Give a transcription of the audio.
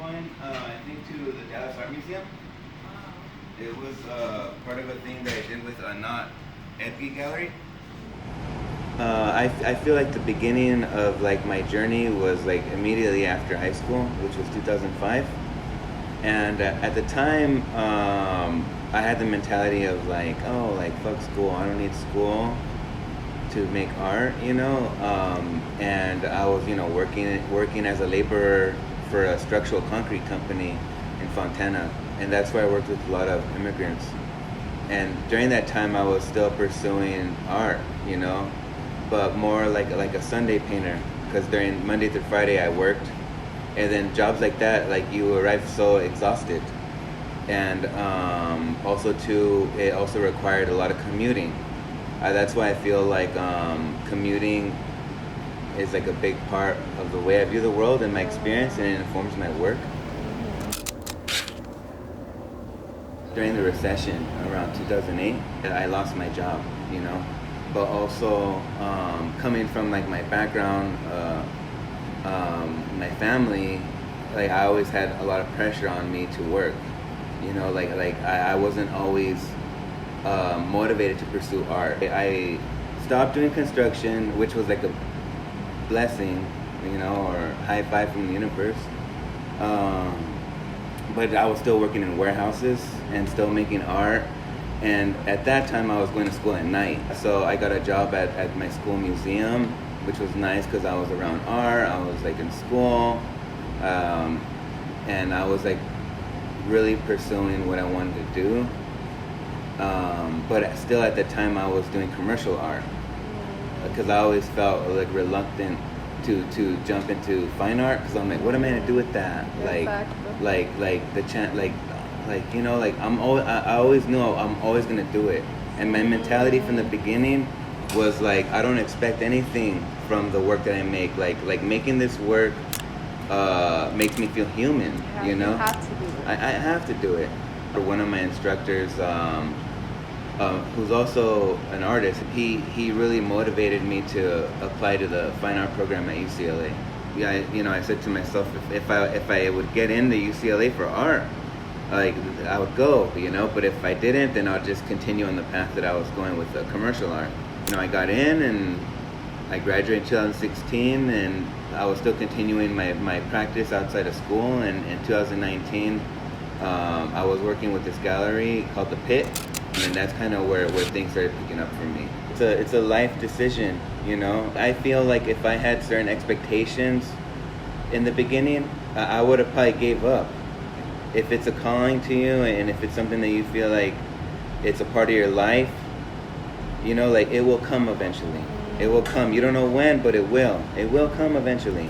going, I think, to the Dallas Art Museum. It was part of a thing that I did with a Not Edgy Gallery. I feel like the beginning of like my journey was like immediately after high school, which was 2005. And at the time, I had the mentality of like, oh, like fuck school, I don't need school to make art, you know. And I was, you know, working as a laborer for a structural concrete company in Fontana, and that's where I worked with a lot of immigrants. And during that time, I was still pursuing art, you know, but more like a Sunday painter, because during Monday through Friday I worked, and then jobs like that, like you arrive so exhausted, and also too, it also required a lot of commuting. That's why I feel like commuting is like a big part of the way I view the world and my experience, and it informs my work. During the recession around 2008, I lost my job, you know, but also coming from like my background, my family, like I always had a lot of pressure on me to work, you know, like I wasn't always motivated to pursue art. I stopped doing construction, which was like a blessing, you know, or high five from the universe. But I was still working in warehouses and still making art. And at that time I was going to school at night. So I got a job at my school museum, which was nice because I was around art, I was like in school, and I was like really pursuing what I wanted to do. But still at the time I was doing commercial art because I always felt like reluctant to jump into fine art, because I'm like, what am I gonna do with that? Like the chance, like you know, like I always knew I'm always gonna do it, and my mentality from the beginning was like, I don't expect anything from the work that I make. Like making this work makes me feel human. You know, you have to do it. I have to do it. One of my instructors, who's also an artist, he really motivated me to apply to the fine art program at UCLA. Yeah, I said to myself, if I would get into UCLA for art, like I would go, you know. But if I didn't, then I'll just continue on the path that I was going with the commercial art. You know, I got in and I graduated in 2016, and I was still continuing my practice outside of school. And in 2019, I was working with this gallery called The Pit, and that's kind of where things started picking up for me. It's a life decision, you know. I feel like if I had certain expectations in the beginning, I would have probably gave up. If it's a calling to you, and if it's something that you feel like it's a part of your life, you know, like it will come eventually. It will come. You don't know when, but it will. It will come eventually.